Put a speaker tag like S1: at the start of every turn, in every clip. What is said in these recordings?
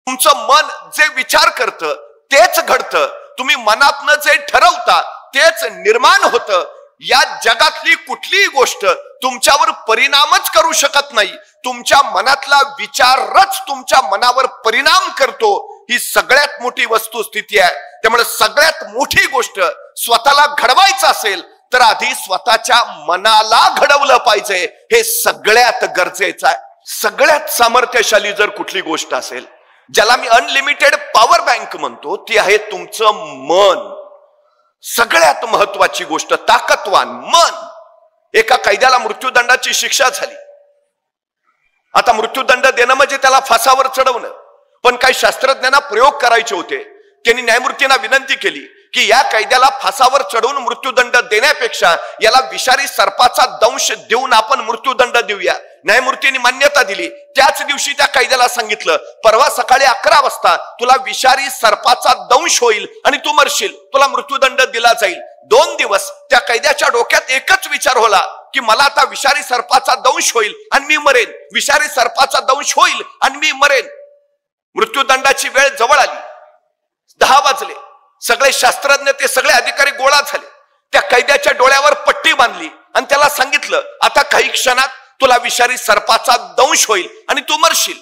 S1: तुमचं मन जे विचार करतं तेच घडतं. तुम्ही मनातनं जे ठरवता तेच निर्माण होतं. या जगातली कुठलीही गोष्ट तुमच्यावर परिणामच करू शकत नाही. तुमच्या मनातला विचारच तुमच्या मनावर परिणाम करतो. ही सगळ्यात मोठी वस्तुस्थिती आहे. त्यामुळे सगळ्यात मोठी गोष्ट स्वतःला घडवायचं असेल तर आधी स्वतःच्या मनाला घडवलं पाहिजे. हे सगळ्यात गरजेचं आहे. सगळ्यात सामर्थ्यशाली जर कुठली गोष्ट असेल, ज्याला मी अनलिमिटेड पॉवर बँक म्हणतो, ती आहे तुमचं मन. सगळ्यात महत्वाची गोष्ट ताकदवान मन. एका कैद्याला मृत्यूदंडाची शिक्षा झाली. आता मृत्यूदंड देणं म्हणजे त्याला फासावर चढवणं. पण काही शास्त्रज्ञांना प्रयोग करायचे होते. त्यांनी न्यायमूर्तींना विनंती केली की या कैद्याला फासावर चढवून मृत्यूदंड देण्यापेक्षा याला विषारी सर्पाचा दंश देऊन आपण मृत्यूदंड देऊया. न्यायमूर्तींनी मान्यता दिली. त्याच दिवशी त्या कैद्याला सांगितलं, परवा सकाळी 11 वाजता तुला विषारी सर्पाचा दंश होईल आणि तू मरशील, तुला मृत्यूदंड दिला जाईल. 2 दिवस त्या कैद्याच्या डोक्यात एकच विचार होला की मला आता विषारी सर्पाचा दंश होईल आणि मी मरेन, विषारी सर्पाचा दंश होईल आणि मी मरेन. मृत्यूदंडाची वेळ जवळ आली. 10 वाजले. सगळे शास्त्रज्ञ ते सगळे अधिकारी गोळा झाले. त्या कैद्याच्या डोळ्यावर पट्टी बांधली आणि त्याला सांगितलं, आता काही क्षणात तुला विषारी सर्पाचा दंश होईल आणि तू मरशील.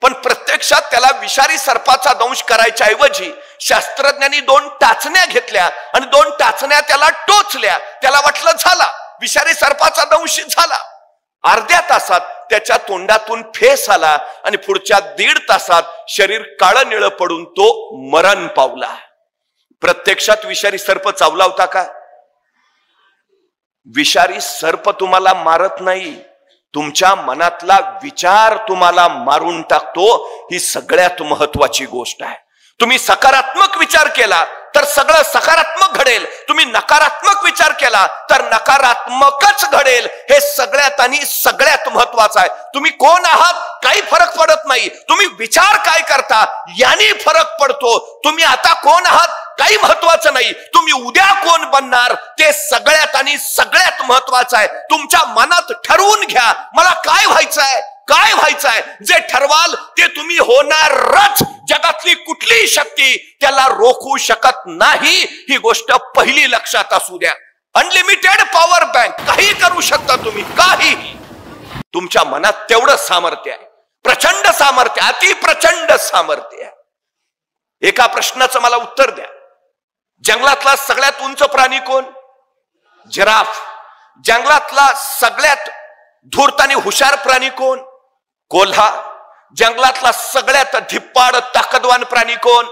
S1: पण प्रत्यक्षात त्याला विषारी सर्पाचा दंश करायच्या ऐवजी शास्त्रज्ञांनी 2 टाचण्या घेतल्या आणि 2 टाचण्या त्याला टोचल्या. त्याला वाटलं झाला, विषारी सर्पाचा दंश झाला. अर्ध्या तासात त्याच्या तोंडातून फेस आला आणि पुढच्या 1.5 तासात शरीर काळं निळं पडून तो मरण पावला. प्रत्यक्षात विषारी सर्प चावला होता का? विषारी सर्प तुम्हाला मारत नाही, तुमच्या मनातला विचार तुम्हाला मारून टाकतो. ही सगळ्यात महत्वाची गोष्ट आहे. तुम्ही सकारात्मक विचार केला तर सगळं सकारात्मक घडेल. तुम्ही नकारात्मक विचार केला तर नकारात्मकच घडेल. हे सगळ्यात आणि सगळ्यात महत्वाचं आहे. तुम्ही कोण आहात काही फरक पडत नाही, तुम्ही विचार काय करता याने फरक पडतो. तुम्ही आता कोण आहात काही महत्वाचं नाही, तुम्ही उद्या कोण बनणार ते सगळ्यात आणि सगळ्यात महत्वाचं आहे. तुमच्या मनात ठरवून घ्या, मला काय व्हायचंय, काय व्हायचंय. जे ठरवाल ते तुम्ही होणारच. जगातली कुठलीही शक्ती त्याला रोखू शकत नाही. ही गोष्ट पहिली लक्षात असू द्या. अनलिमिटेड पॉवर बँक, काही करू शकता तुम्ही, काही. तुमच्या मनात तेवढं सामर्थ्य आहे, प्रचंड सामर्थ्य, अति प्रचंड सामर्थ्य आहे. एका प्रश्नाचं मला उत्तर द्या. जंगलातला सगळ्यात उंच प्राणी कोण? जिराफ. जंगलातला सगळ्यात धूर्त आणि हुशार प्राणी कोण? कोल्हा. जंगलातला सगळ्यात धिप्पाड ताकदवान प्राणी कोण?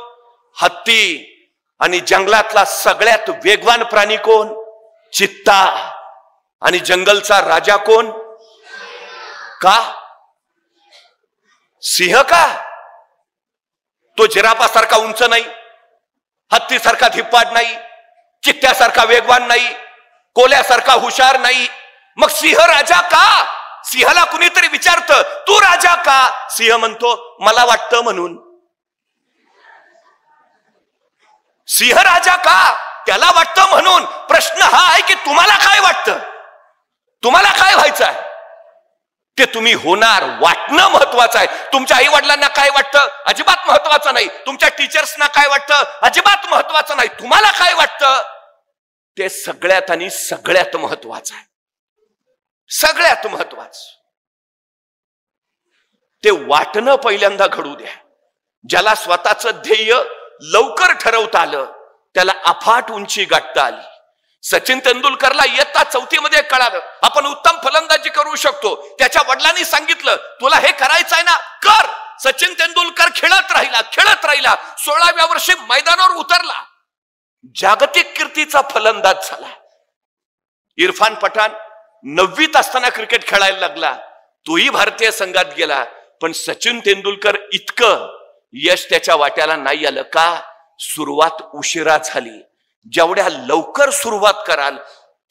S1: हत्ती. आणि जंगलातला सगळ्यात वेगवान प्राणी कोण? चित्ता. आणि जंगलचा राजा कोण? का? सिंह. का? तो जिराफासारखा उंच नाही, हत्तीसारखा धिप्पाड नाही, चित्त्यासारखा वेगवान नाही, कोल्ह्यासारखा हुशार नाही. मग सिंह राजा का? सिंहाला कुणीतरी विचारतं तू राजा का? सिंह म्हणतो मला वाटतं म्हणून. सिंह राजा का? त्याला वाटतं म्हणून. प्रश्न हा आहे की तुम्हाला काय वाटतं, तुम्हाला काय व्हायचं आहे ते तुम्ही होणार. वाटणं महत्वाचं आहे. तुमच्या आई वडिलांना काय वाटतं अजिबात महत्वाचं नाही, तुमच्या टीचर्सना काय वाटतं अजिबात महत्वाचं नाही. तुम्हाला काय वाटतं ते सगळ्यात आणि सगळ्यात महत्वाचं आहे. सगळ्यात महत्वाचं ते वाटणं पहिल्यांदा घडू द्या. ज्याला स्वतःचं ध्येय लवकर ठरवता आलं त्याला अफाट उंची गाठता आली. सचिन तेंडुलकरला इयत्ता 4थी मध्ये कळालं आपण उत्तम फलंदाजी करू शकतो. त्याच्या वडिलांनी सांगितलं तुला हे करायचं आहे ना, कर. सचिन तेंडुलकर खेळत राहिला, खेळत राहिला. 16व्या वर्षी मैदानावर उतरला, जागतिक कीर्तीचा फलंदाज झाला. इरफान पठाण 9वीत असताना क्रिकेट खेळायला लागला, तोही भारतीय संघात गेला. पण सचिन तेंडुलकर इतकं यश त्याच्या वाट्याला नाही आलं. का? सुरुवात उशिरा झाली. जेवढ्या लवकर सुरुवात कराल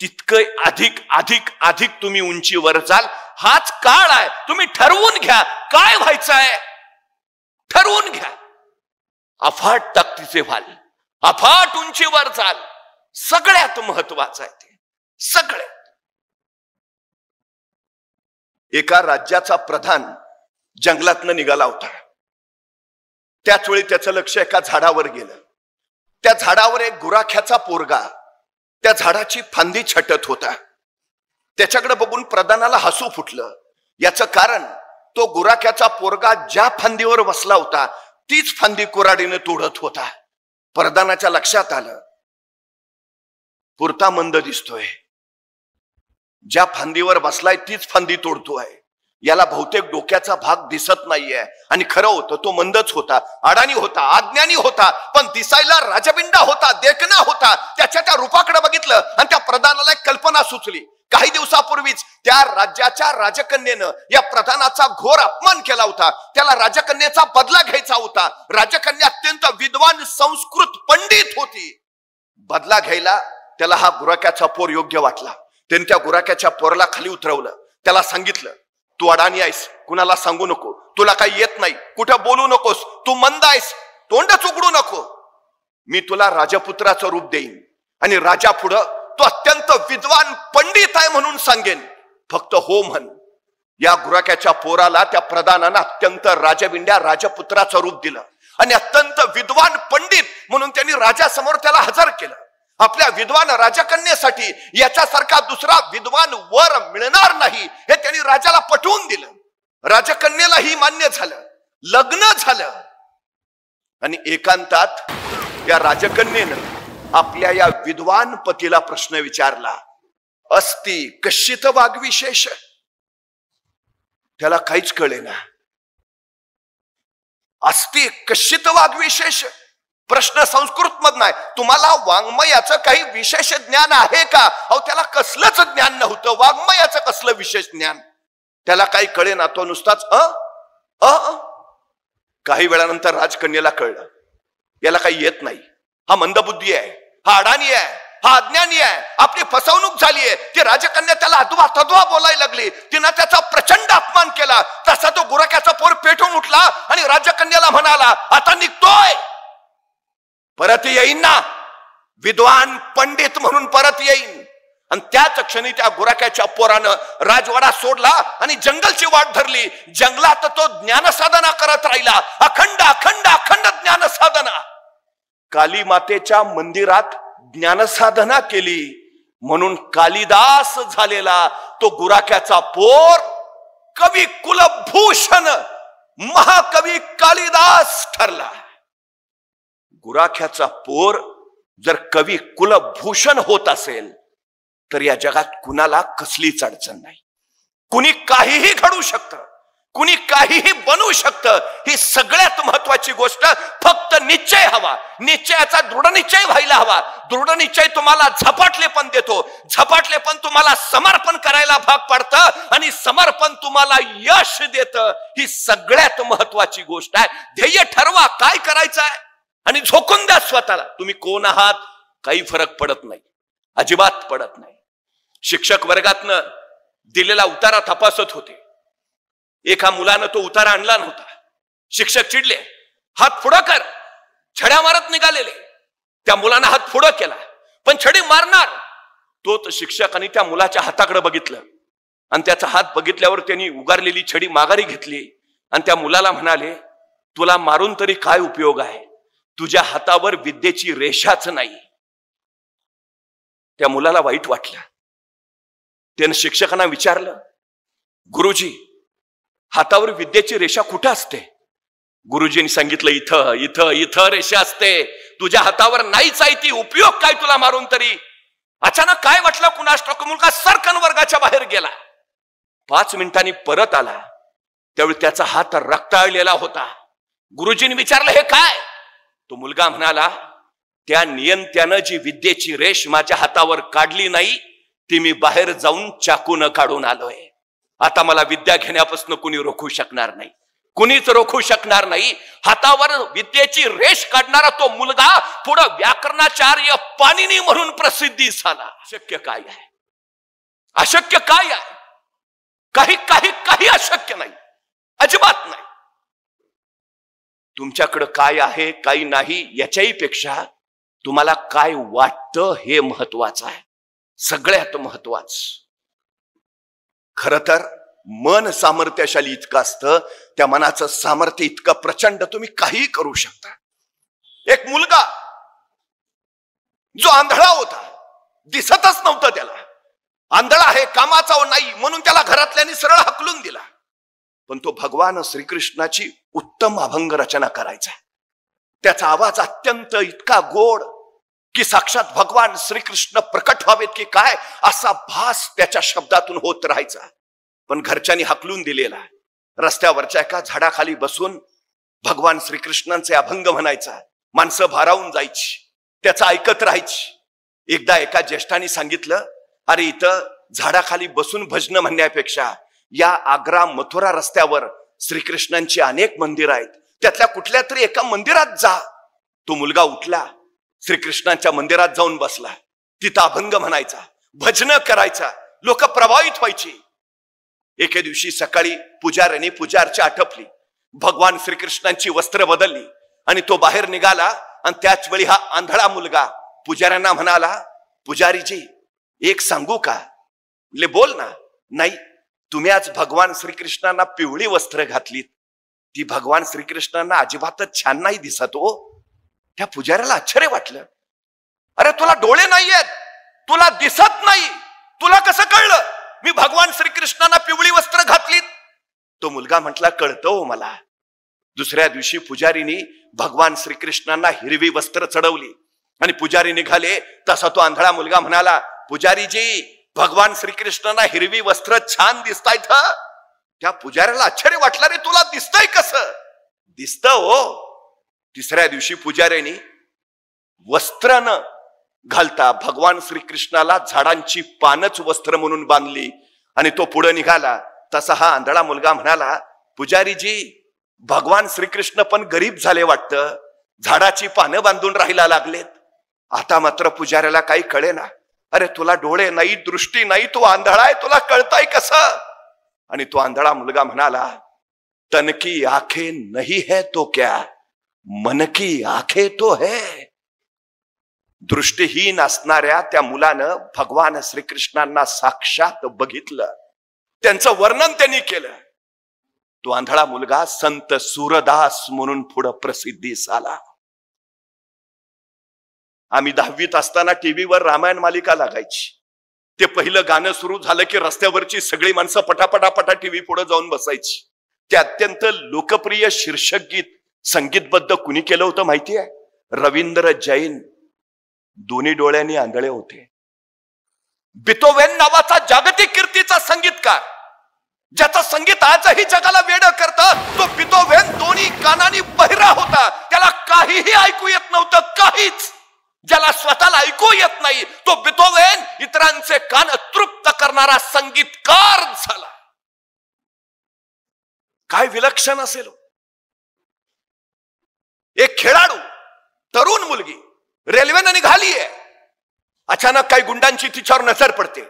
S1: तितकं अधिक अधिक अधिक तुम्ही उंचीवर जाल. हाच काळ आहे. तुम्ही ठरवून घ्या काय व्हायचं आहे, ठरवून घ्या. अफाट ताकदीचे व्हाल, अफाट उंचीवर जाल. सगळ्यात महत्वाचं आहे ते. सगळ्यात. एका राज्याचा प्रधान जंगलातनं निघाला होता. त्याच वेळी त्याचं लक्ष एका झाडावर गेलं. त्या झाडावर एक गुराख्याचा पोरगा त्या झाडाची फांदी छटत होता. त्याच्याकडे बघून प्रधानाला हसू फुटलं. याचं कारण तो गुराख्याचा पोरगा ज्या फांदीवर बसला होता तीच फांदी कुऱ्हाडीने तोडत होता. प्रधानाच्या लक्षात आलं, पुरता मंद दिसतोय, ज्या फांदीवर बसलाय तीच फांदी तोडतोय, याला बहुतेक डोक्याचा भाग दिसत नाहीये. आणि खरं होतं तो मंदच होता, अडाणी होता, अज्ञानी होता, पण दिसायला राजबिंडा होता, देखणा होता. त्याच्या त्या रूपाकडे बघितलं आणि त्या प्रधानाला एक कल्पना सुचली. काही दिवसापूर्वीच त्या राज्याच्या राजकन्येनं या प्रधानाचा घोर अपमान केला होता. त्याला राजकन्येचा बदला घ्यायचा होता. राजकन्या अत्यंत विद्वान संस्कृत पंडित होती. बदला घ्यायला त्याला हा गुराख्याचा पोर योग्य वाटला. त्याने त्या गुराख्याच्या पोराला खाली उतरवलं. त्याला सांगितलं, तू अडाणी आहेस, कुणाला सांगू नको, तुला काही येत नाही, कुठं बोलू नकोस, तू मंद आहेस, तोंडच उघडू नको. मी तुला राजपुत्राचं रूप देईन आणि राजा पुढं तो अत्यंत विद्वान पंडित आहे म्हणून सांगेन, फक्त हो म्हण. या गुराख्याच्या पोराला त्या प्रधानानं अत्यंत राजबिंड्या राजपुत्राचं रूप दिलं आणि अत्यंत विद्वान पंडित म्हणून त्यांनी राजासमोर त्याला हजर केलं. आपल्या विद्वान राजकन्येसाठी याच्यासारखा दुसरा विद्वान वर मिळणार नाही हे त्यांनी राजाला पटवून दिलं. राजकन्येलाही मान्य झालं, लग्न झालं. आणि एकांतात या राजकन्येनं आपल्या या विद्वान पतीला प्रश्न विचारला, अस्ति कश्चित वाग्विशेष. त्याला काहीच कळेना. अस्ति कश्चित वाग्विशेष, प्रश्न संस्कृत मधनं आहे. तुम्हाला वाङ्मयाचं काही विशेष ज्ञान आहे का? अहो त्याला कसलंच ज्ञान नव्हतं, वाङ्मयाचं कसलं विशेष ज्ञान. त्याला काही कळेना, तो नुसताच काही वेळानंतर राजकन्येला कळलं, याला काही येत नाही, हा मंदबुद्धी आहे, हा अडाणी आहे, हा अज्ञानी आहे, आपली फसवणूक झाली आहे. ती राजकन्या त्याला अद्वा तद्वा बोलायला लागली. तिनं त्याचा प्रचंड अपमान केला. तसा तो गुराख्याचा पोर पेटून उठला आणि राजकन्याला म्हणाला, आता निघतोय, परत येईन ना, विद्वान पंडित म्हणून परत येईन. आणि त्याच क्षणी त्या गुराख्याच्या पोरानं राजवाडा सोडला आणि जंगलची वाट धरली. जंगलात तो ज्ञानसाधना करत राहिला, अखंड अखंड अखंड ज्ञानसाधना. काली मातेच्या मंदिरात ज्ञानसाधना केली म्हणून कालिदास झालेला तो गुराख्याचा पोर कवी कुलभूषण महाकवी कालिदास ठरला. गुराख्याचा पोर जर कवी कुलभूषण होत असेल तर या जगात कुणाला कसलीच अडचण नाही. कुणी काहीही घडू शकतं, कुणी काहीही बनवू शकतं. ही सगळ्यात महत्वाची गोष्ट, फक्त निश्चय हवा. निश्चयाचा दृढ निश्चय व्हायला हवा. दृढ निश्चय तुम्हाला झपाटले पण देतो, झपाटले पण तुम्हाला समर्पण करायला भाग पाडतं आणि समर्पण तुम्हाला यश देतं. ही सगळ्यात महत्वाची गोष्ट आहे. ध्येय ठरवा, काय करायचं आहे आणि झोकून द्या स्वतःला. तुम्ही कोण आहात काही फरक पडत नाही, अजिबात पडत नाही. शिक्षक वर्गातनं दिलेला उतारा तपासत होते. एका मुलानं तो उतारा आणला नव्हता. शिक्षक चिडले, हात पुढं कर. छड्या मारत निघालेले. त्या मुलानं हात पुढं केला पण छडी मारणार. तो शिक्षकाने त्या मुलाच्या हाताकडे बघितलं आणि त्याचा हात बघितल्यावर त्यांनी उगारलेली छडी माघारी घेतली आणि त्या मुलाला म्हणाले, तुला मारून तरी काय उपयोग आहे, तुझ्या हातावर विद्येची रेषाच नाही. त्या मुलाला वाईट वाटलं. त्यानं शिक्षकांना विचारलं, गुरुजी हातावर विद्येची रेषा कुठं असते? गुरुजींनी सांगितलं, इथं इथं इथं रेषा असते, तुझ्या हातावर नाहीच आहे ती, उपयोग काय तुला मारून तरी. अचानक काय वाटलं कुणास ठाऊक, मुलगा सरकन वर्गाच्या बाहेर गेला. 5 मिनिटांनी परत आला. त्यावेळी त्याचा हात रक्ताळलेला होता. गुरुजींनी विचारलं, हे काय? तो मुलगा म्हणाला, त्या नियंत्यानं जी विद्येची रेष माझ्या हातावर काढली नाही ती मी बाहेर जाऊन चाकून काढून आलोय. आता मला विद्या घेण्यापासून कुणी रोखू शकणार नाही, कुणीच रोखू शकणार नाही. हातावर विद्येची रेष काढणारा तो मुलगा पुढे व्याकरणाचार्य पाणिनी म्हणून प्रसिद्धी झाला. शक्य काय आहे? अशक्य काय आहे? काही काही काही अशक्य नाही, अजिबात नाही. तुमच्याकडे काय आहे काही नाही याच्याही पेक्षा तुम्हाला काय वाटतं हे महत्वाचं आहे, सगळ्यात महत्वाचं. खरं तर मन सामर्थ्यशाली इतकं असतं, त्या मनाचं सामर्थ्य इतकं प्रचंड, तुम्ही काहीही करू शकता. एक मुलगा जो आंधळा होता, दिसतच नव्हतं त्याला, आंधळा आहे, कामाचा नाही म्हणून त्याला घरातल्यांनी सरळ हकलून दिला. पण तो भगवान श्रीकृष्णाची उत्तम अभंग रचना करायचा. त्याचा आवाज अत्यंत इतका गोड की साक्षात भगवान श्रीकृष्ण प्रकट व्हावेत की काय असा भास त्याच्या शब्दातून होत राहायचा. पण घरच्यांनी हकलून दिलेला. रस्त्यावरच्या एका झाडाखाली बसून भगवान श्रीकृष्णांचे अभंग म्हणायचा. माणसं भारावून जायची, त्याचं ऐकत राहायची. एकदा एका ज्येष्ठांनी सांगितलं, अरे इथं झाडाखाली बसून भजन म्हणण्यापेक्षा या आग्रा मथुरा रस्त्यावर श्रीकृष्णांची अनेक मंदिर आहेत, त्यातल्या कुठल्या तरी एका मंदिरात जा. तो मुलगा उठला, श्रीकृष्णांच्या मंदिरात जाऊन बसला. तिथं अभंग म्हणायचा, भजन करायचा, लोक प्रभावित व्हायची. एके दिवशी सकाळी पुजाऱ्याने पूजार्चा आटपली, भगवान श्रीकृष्णांची वस्त्र बदलली आणि तो बाहेर निघाला. आणि त्याच वेळी हा आंधळा मुलगा पुजाऱ्यांना म्हणाला, पुजारीजी एक सांगू का? ले बोल ना. नाही, तुम्ही आज भगवान श्रीकृष्णांना पिवळी वस्त्र घातलीत, ती भगवान श्रीकृष्णांना अजिबातच छान नाही दिसत हो. त्या पुजाऱ्याला आश्चर्य वाटलं. अरे तुला डोळे नाहीयेत, तुला दिसत नाही, तुला कसं कळलं मी भगवान श्रीकृष्णांना पिवळी वस्त्र घातलीत? तो मुलगा म्हटला, कळतं हो मला. दुसऱ्या दिवशी पुजारीनी भगवान श्रीकृष्णांना हिरवी वस्त्र चढवली आणि पुजारी निघाले. तसा तो आंधळा मुलगा म्हणाला, पुजारीजी भगवान श्रीकृष्णांना हिरवी वस्त्र छान दिसतायत. त्या पुजाऱ्याला आश्चर्य वाटलं, रे तुला दिसतंय कसं? दिसतं हो. तिसऱ्या दिवशी पुजाऱ्याने वस्त्र न घालता भगवान श्रीकृष्णाला झाडांची पानच वस्त्र म्हणून बांधली आणि तो पुढे निघाला. तसा हा आंधळा मुलगा म्हणाला, पुजारीजी भगवान श्रीकृष्ण पण गरीब झाले वाटतं, झाडाची पानं बांधून राहायला लागलेत. आता मात्र पुजाऱ्याला काही कळेना. अरे तुला डोळे नाही, दृष्टी नाही, तू आंधळा आहे, तुला कळताय कसं? आणि तो आंधळा मुलगा म्हणाला, तन की आंखें नहीं है तो क्या, मन की आंखें तो है. दृष्टीहीन असणाऱ्या त्या मुलानं भगवान श्रीकृष्णांना साक्षात बघितलं, त्यांचं वर्णन त्यांनी केलं. तो आंधळा मुलगा संत सूरदास म्हणून पुढे प्रसिद्धीस आला. आम्ही 10वीत असताना टीव्हीवर रामायण मालिका लागायची. ते पहिलं गाणं सुरू झालं की रस्त्यावरची सगळी माणसं पटापटापटा टीव्ही पुढे जाऊन बसायची. ते अत्यंत लोकप्रिय शीर्षक गीत संगीतबद्ध कुणी केलं होतं माहिती आहे? रवींद्र जैन. दोन्ही डोळ्यांनी आंधळे होते. बिथोवेन नावाचा जागतिक कीर्तीचा संगीतकार, ज्याचं संगीत आजही जगाला वेडं करतं, तो बिथोवेन दोन्ही कानांनी बहिरा होता. त्याला काहीही ऐकू येत नव्हतं, काहीच. ज्याला स्वतःला ऐकू येत नाही तो बिथोवेन इतरांचे कान तृप्त करणारा संगीतकार झाला. काय विलक्षण असेल. एक खेळाडू तरुण मुलगी रेल्वेने निघालीये. अचानक काही गुंडांची तिच्यावर नजर पडते.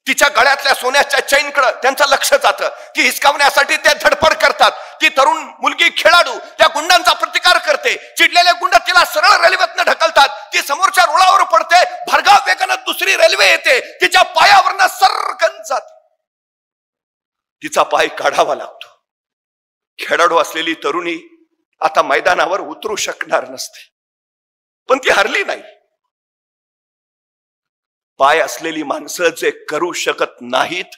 S1: तिच्या गळ्यातल्या सोन्याच्या चैनकडे त्यांचं लक्ष जातं. ती हिसकावण्यासाठी ते धडपड करतात. ती तरुण मुलगी खेळाडू त्या गुंडांचा प्रतिकार करते. चिडलेले गुंड तिला सरळ रेल्वेतनं ढकलतात. ती समोरच्या रुळावर पडते. भरधाव वेगानं दुसरी रेल्वे येते. तिच्या पायावरनं सरकन जाते. तिचा पाय काढावा लागतो. खेळाडू असलेली तरुणी आता मैदानावर उतरू शकणार नसते, पण ती हरली नाही. पाय असलेली माणसं जे करू शकत नाहीत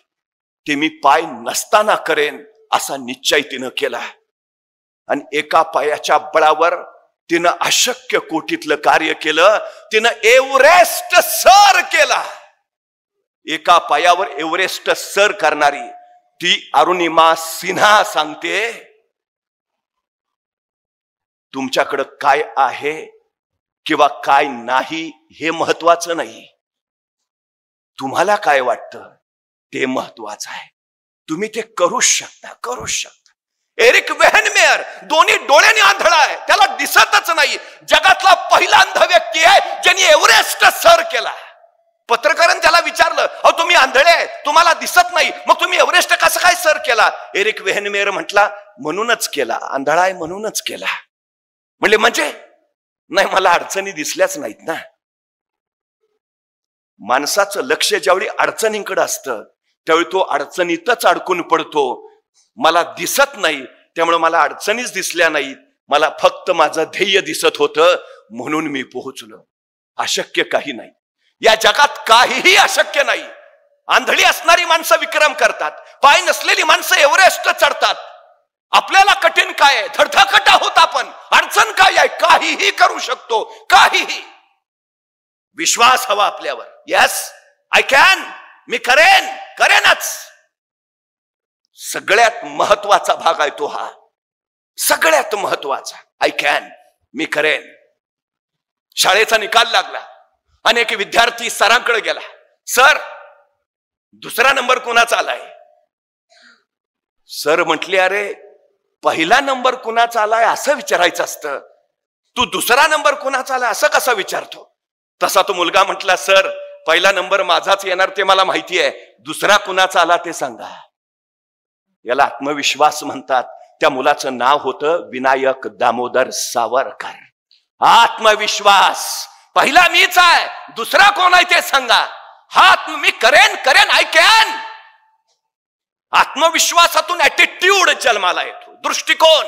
S1: ते मी पाय नसताना करेन असा निश्चय तिनं केला. आणि एका पायाच्या बळावर तिनं अशक्य कोटीतलं कार्य केलं. तिनं एव्हरेस्ट सर केला. एका पायावर एव्हरेस्ट सर करणारी ती अरुणिमा सिन्हा सांगते, तुमच्याकडं काय आहे किंवा काय नाही हे महत्वाचं नाही, तुम्हाला काय वाटतं ते महत्वाचं आहे. तुम्ही ते करूच शकता, करूच शकता. एरिक वेहनमेयर दोन्ही डोळ्यांनी आंधळा आहे, त्याला दिसतच नाही. जगातला पहिला अंध व्यक्ती आहे ज्यांनी एव्हरेस्ट सर केला. पत्रकारांनी त्याला विचारलं, अहो तुम्ही आंधळे आहे, तुम्हाला दिसत नाही, मग तुम्ही एव्हरेस्ट कसं काय सर केला? एरिक वेहनमेयर म्हटला, म्हणूनच केला, आंधळा आहे म्हणूनच केला. म्हणले म्हणजे? नाही, मला अडचणी दिसल्याच नाहीत ना. माणसाचं लक्ष ज्यावेळी अडचणींकडे असतं त्यावेळी तो अडचणीतच अडकून पडतो. मला दिसत नाही, त्यामुळे मला अडचणीच दिसल्या नाहीत, मला फक्त माझं ध्येय दिसत होतं म्हणून मी पोहोचलो. अशक्य काही नाही, या जगात काहीही अशक्य नाही. आंधळी असणारी माणसं विक्रम करतात, पाय नसलेली माणसं एव्हरेस्ट चढतात. आपल्याला कठीण काय आहे? धडधाकट आहोत आपण. अडचण काय आहे? काहीही करू शकतो, काहीही. विश्वास हवा आपल्यावर. येस, आय कॅन, मी करेनच. सगळ्यात महत्वाचा भाग आहे तो हा, सगळ्यात महत्वाचा. आय कॅन, मी करेन. शाळेचा निकाल लागला, अनेक विद्यार्थी सरांकडे गेला. सर, दुसरा नंबर कुणाचा आलाय? सर म्हटले, अरे पहिला नंबर कुणाचा आलाय असं विचारायचं असतं, तू दुसरा नंबर कुणाचा आलाय असं कसं विचारतो? तसा तो मुलगा म्हटला, सर पहिला नंबर माझाच येणार ते मला माहिती आहे, दुसरा कुणाचा आला ते सांगा. याला आत्मविश्वास म्हणतात. त्या मुलाचं नाव होतं विनायक दामोदर सावरकर. आत्मविश्वास, पहिला मीच आहे, दुसरा कोण आहे ते सांगा. मी करेन, आय कॅन. आत्मविश्वासातून ऍटिट्यूड जन्माला येतो, दृष्टिकोन.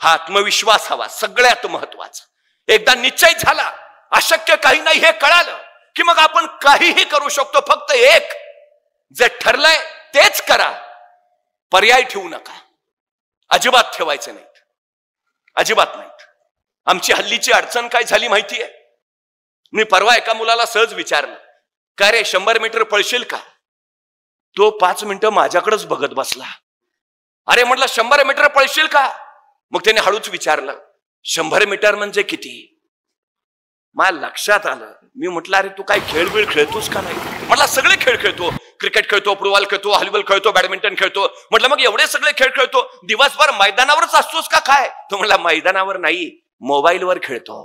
S1: हा आत्मविश्वास हवा, सगळ्यात महत्वाचा. एकदा निश्चय झाला, अशक्य काही नाही हे कळालं की मग आपण काहीही करू शकतो. फक्त एक, जे ठरलंय तेच करा. पर्याय ठेवू नका, अजिबात ठेवायचे नाहीत, अजिबात नाहीत. आमची हल्लीची अडचण काय झाली माहितीये? मी परवा एका मुलाला सहज विचारलं, काय रे 100 मीटर पळशील का? तो 5 मिनिटं माझ्याकडेच बघत बसला. अरे म्हटलं 100 मीटर पळशील का? मग त्याने हळूच विचारलं, 100 मीटर म्हणजे किती? मला लक्षात आलं. मी म्हटलं, अरे तू काय खेळ खेळतोस का नाही? म्हटलं सगळे खेळ खेळतो, क्रिकेट खेळतो, फुटबॉल खेळतो, व्हॉलीबॉल खेळतो, बॅडमिंटन खेळतो. म्हटलं मग एवढे सगळे खेळ खेळतो, दिवसभर मैदानावरच असतोस का काय? तो म्हणला, मैदानावर नाही, मोबाईलवर खेळतो.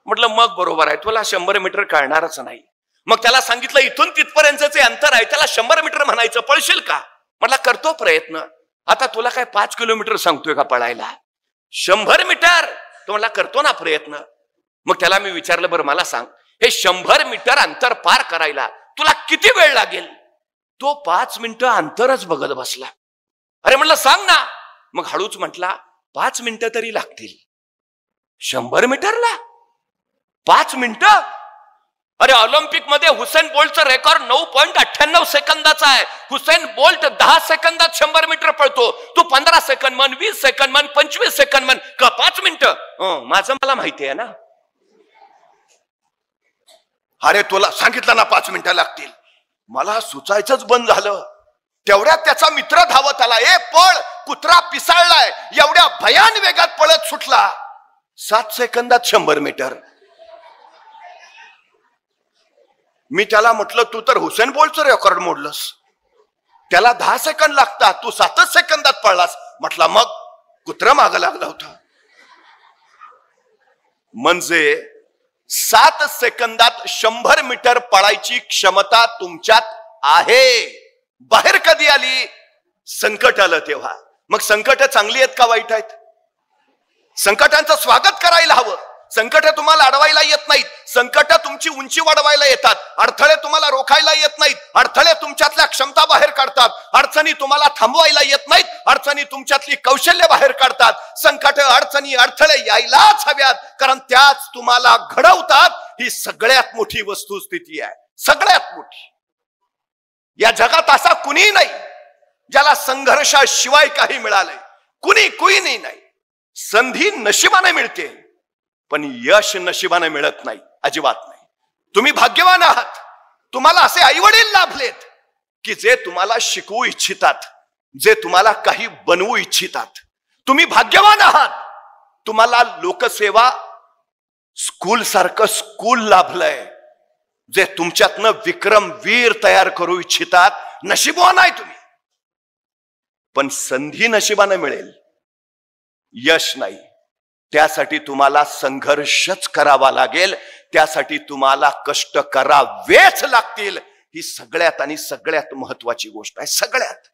S1: म्हटलं मग बरोबर आहे, तुला 100 मीटर कळणारच नाही. मग त्याला सांगितलं, इथून तिथपर्यंतचे अंतर आहे, त्याला 100 मीटर म्हणायचं, पळशील का? म्हटलं करतो प्रयत्न. आता तुला काय 5 किलोमीटर सांगतोय का पळायला? 100 मीटर. तो म्हणला करतो ना प्रयत्न. मग त्याला मी विचारलं, बरं मला सांग, हे 100 मीटर अंतर पार करायला तुला किती वेळ लागेल? तो 5 मिनिटं अंतरच बघत बसला. अरे म्हटलं सांग ना. मग हळूच म्हटला, 5 मिनिटं तरी लागतील. 100 मीटरला 5 मिनिटं? अरे ऑलिम्पिक मध्ये हुसेन बोल्टचं रेकॉर्ड 9.98 सेकंदाचा आहे. हुसेन बोल्ट 10 सेकंदात 100 मीटर पळतो. तू 15 सेकंद म्हण, 20 सेकंद म्हण, 25 सेकंद म्हण, का 5 मिनिटं? माझं मला माहिती आहे ना. अरे तुला सांगितलं ना 5 मिनिटं लागतील. मला सुचायचंच बंद झालं. तेवढ्यात त्याचा मित्र धावत आला. ए पळ, कुत्रा पिसाळलाय. एवढ्या भयान वेगात पळत सुटला. 7 सेकंदात 100 मीटर. मी त्याला म्हटलं, तू तर हुसेन बोल्टचं रेकॉर्ड मोडलंस, त्याला 10 सेकंद लागतात, तू 7 सेकंदात पळलास. म्हटला मग कुत्रा मागं लागला होता. म्हणजे 7 सेकंदात 100 मीटर पळायची क्षमता तुमच्यात आहे. बाहेर कधी आली? संकट आलं तेव्हा. मग संकट चांगली आहेत का वाईट आहेत? संकटांचं स्वागत करायला हवं. संकट तुम्हाला अडवायला येत नाहीत, संकट तुमची उंची वाढवायला येतात. अडथळे तुम्हाला रोखायला येत नाहीत, अडथळे तुमच्यातल्या क्षमता बाहेर काढतात. अडचणी तुम्हाला थांबवायला येत नाहीत, अडचणी तुमच्यातली कौशल्य बाहेर काढतात. संकट, अडचणी, अडथळे यायलाच हव्यात, कारण त्याच तुम्हाला घडवतात. ही सगळ्यात मोठी वस्तुस्थिती आहे, सगळ्यात मोठी. या जगात असा कुणी नाही ज्याला संघर्षाशिवाय काही मिळालंय. कुणी नाही. संधी नशिबाने मिळते, पण यश नशिबाने मिळत नाही, अजिबात नाही. तुम्ही भाग्यवान आहात. तुम्हाला असे आईवडील लाभलेत की जे तुम्हाला शिकवू इच्छितात, जे तुम्हाला काही बनवू इच्छितात. तुम्ही भाग्यवान आहात. तुम्हाला लोकसेवा स्कूल सारखं स्कूल लाभलंय, जे तुमच्यातनं विक्रमवीर तयार करू इच्छितात. नशीबवान आहे तुम्ही. पण संधी नशिबाने मिळेल, यश नाही. त्यासाठी तुम्हाला संघर्षच करावा लागेल, त्यासाठी तुम्हाला कष्ट करावेच लागतील. ही सगळ्यात आणि सगळ्यात महत्वाची गोष्ट आहे, सगळ्यात.